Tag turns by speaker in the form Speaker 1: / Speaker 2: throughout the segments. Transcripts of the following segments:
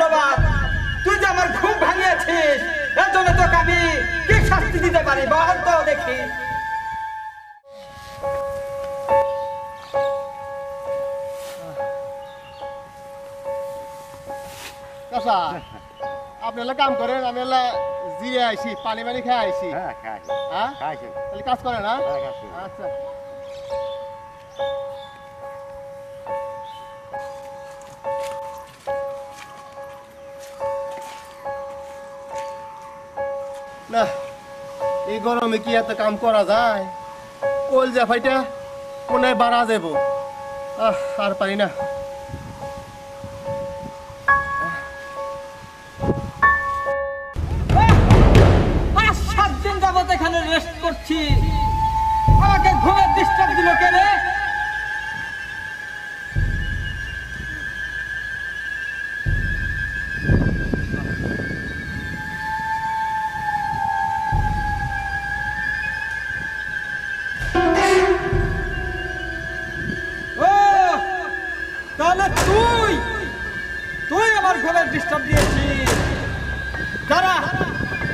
Speaker 1: ধন্যবাদ। তুই যে আমার ঘুম ভাঙিয়েছিস, এর জন্য তোকে আমি কি শাস্তি দিতে পারি বল তো দেখি।
Speaker 2: কাঁচা আপনি এলা কাম করেন, আমি এলা জিরে আইছি, পানি পানি খেয়ে আইছি।
Speaker 3: হ্যাঁ খাইছি।
Speaker 2: হ্যাঁ
Speaker 3: খাইছি।
Speaker 2: তাহলে কাজ করেন না?
Speaker 3: হ্যাঁ খাইছি।
Speaker 2: আচ্ছা না, এই গরমে কি এত কাম করা যায়? কোল যা ফাইটা মনে হয় বাড়া যাবো। আর পারি না।
Speaker 1: 5-7 দিন যাবত এখানে রেস্ট করছি, আমাকে ঘুমের ডিস্টার্ব দিল কে রে? ও তাহলে তুই আমার ঘুমের ডিস্টার্ব দিয়েছিস। দাঁড়া,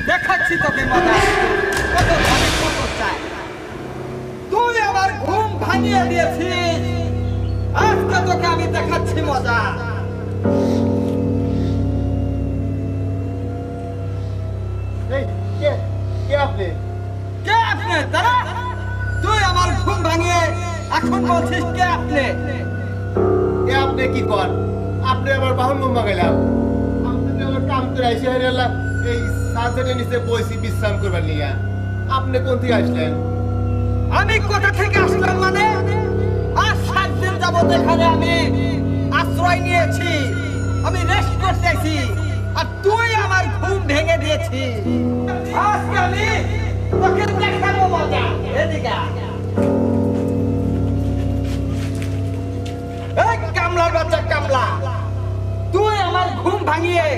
Speaker 1: দেখাচ্ছি তোকে মজা। কত ধনে কত চাই, তুই আমার ঘুম ভাঙিয়ে দিয়েছিস, আজকে তোকে আমি দেখাচ্ছি মজা।
Speaker 2: এই কে কে আপনি?
Speaker 1: কে আপনি? দাঁড়া, তুই আমার ঘুম ভাঙিয়ে এখন বলছিস কে আপনি?
Speaker 2: এ আপনি কি কর? আপনি আমার বাহন বোমা গেলাম, আপনি আমার কাম করে আইসি হয়ে গেলাম। এই সানসেটের নিচে বসি বিশ্রাম করবার নিয়ে আপনি কোন থেকে আসলেন?
Speaker 1: আমি কোথা থেকে আসলাম মানে? আর 7 দিন যাবত এখানে আমি আশ্রয় নিয়েছি, আমি রেস্ট করতেছি, আর তুই আমার ঘুম ভেঙে দিয়েছিস। আজকে আমি তোকে দেখাবো মজা। এদিকে আয়। এই কামলার বাচ্চা কামলা, তুই আমার ঘুম ভাঙিয়ে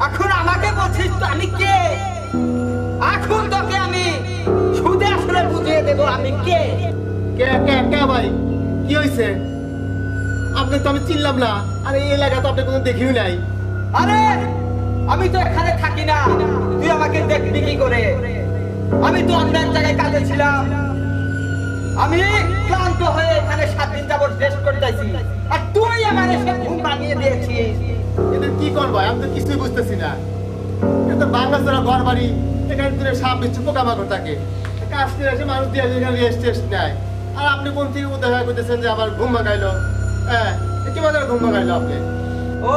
Speaker 1: এখন আমাকে বলছিস তো আমি কে? এখন তোকে আমি সুদে আসলে বুঝিয়ে দেবো আমি কে।
Speaker 2: কে কে কে ভাই, কি হয়েছে? আপনি তো আমি চিনলাম না, আর এই এলাকা তো আপনি কোনো দেখিও নাই।
Speaker 1: আরে আমি তো এখানে থাকি না, তুই আমাকে দেখবি কি করে? আমি তো অন্য এক জায়গায় কাজে ছিলাম, আমি ক্লান্ত হয়ে এখানে 7 দিন যাবত রেস্ট করতেছি, আর তুই আমার এসে ঘুম ভাঙিয়ে দিয়েছিস।
Speaker 2: এদের কি কর ভাই, আমি তো কিছুই বুঝতেছি না। এটা বাংলাদেশের ঘর বাড়ি, এখানে দিনে সাপ বিচ্ছু পোকামাকড় থাকে, কাজ করে এসে মানুষ দিয়ে এখানে রেস্ট টেস্ট নেয়। আর আপনি কোন থেকে দেখা করতেছেন যে আমার ঘুম ভাঙাইলো? হ্যাঁ, কি মজার ঘুম ভাঙাইলো আপনি?
Speaker 1: ও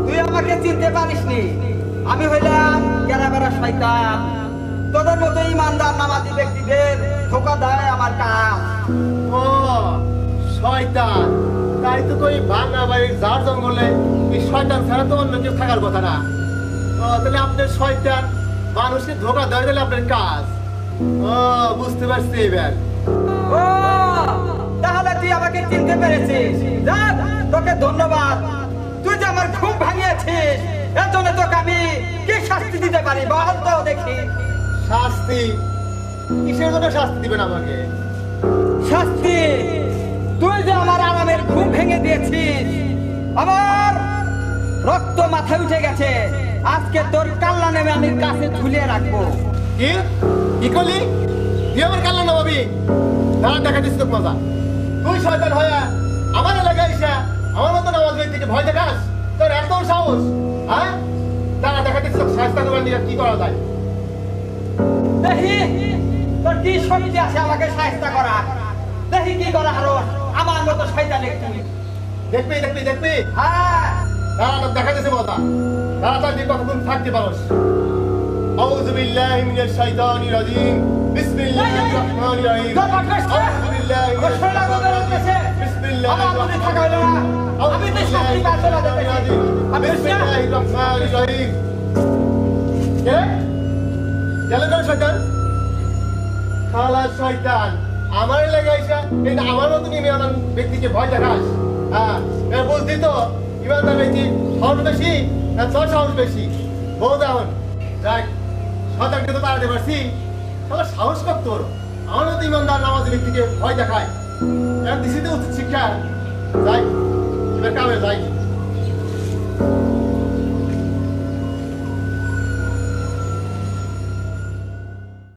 Speaker 1: তুই আমাকে চিনতে পারিসনি? আমি হইলাম গেরাবেরা শয়তান। তোদের মতো ইমানদার নামাজি ব্যক্তিদের ধোঁকা দেয় আমার কাজ।
Speaker 2: ও শয়তান, তাই তো কই ভাঙা বাড়ির ঝাড় জঙ্গলে এই শয়তান ছাড়া তো অন্য কেউ থাকার কথা না। ও তাহলে আপনার শয়তান মানুষকে ধোকা দেয়, তাহলে আপনার কাজ। ও বুঝতে পারছি এবার।
Speaker 1: ও তাহলে তুই আমাকে চিনতে পেরেছিস, যাক তোকে ধন্যবাদ। তুই যে আমার ঘুম ভাঙিয়েছিস, এর জন্য তোকে আমি কি শাস্তি দিতে পারি বল তো দেখি।
Speaker 2: শাস্তি? কিসের জন্য শাস্তি দিবেন আমাকে?
Speaker 1: শাস্তি? তুই যে আমার আরামের ঘুম ভেঙে দিয়েছিস, আমার রক্ত মাথায় উঠে গেছে, আজকে তোর কাল্লা নেমে আমি কাছে ঝুলিয়ে রাখবো।
Speaker 2: কি কি করলি? তুই আমার কাল্লা না ভাবি? দাঁড়া দেখা দিস তোর মজা। তুই শয়তান হয়ে আমার এলাকায় এসে আমার মতো নামাজ ব্যক্তিকে ভয় দেখাস? তোর এত সাহস? হ্যাঁ, দাঁড়া দেখা দিস তোর শাস্তা করবার নিয়ে কি করা যায়।
Speaker 1: দেখি তোর কি শক্তি আছে আমাকে সাহায্য করা, দেখি কি করা আরো আমার মতো শয়তান একটু।
Speaker 2: দেখবি দেখবি দেখবি?
Speaker 1: হ্যাঁ
Speaker 2: দাঁড়া তোর দেখা দিছে মজা। দাঁড়া তার দিয়ে কতক্ষণ থাকতে পারস। আউযু বিল্লাহি মিনাশ শাইতানির রাজিম, বিসমিল্লাহির রহমানির রহিম। আউযু বিল্লাহি মিনাশ শাইতানির রাজিম, বিসমিল্লাহির রহমানির রহিম।
Speaker 1: আমি তো শাস্তি পাচ্ছি না,
Speaker 2: বিসমিল্লাহির রহমানির রহিম। কে গেল কোন শয়তান? খালা শয়তান আমার এলাকায় এসে এই আমার মতো ইমানদার ব্যক্তিকে ভয় দেখাস? হ্যাঁ, বুঝলি তো ইমানদার ব্যক্তি সাহস বেশি না তোর সাহস বেশি? বউ দেওয়ান যাক, শয়তানকে তো তাড়াতে পারছি, তাহলে সাহস কর তোর? আমার মতো ইমানদার নামাজি ব্যক্তিকে ভয় দেখায়, দিছি তো উচিত শিক্ষা। যাই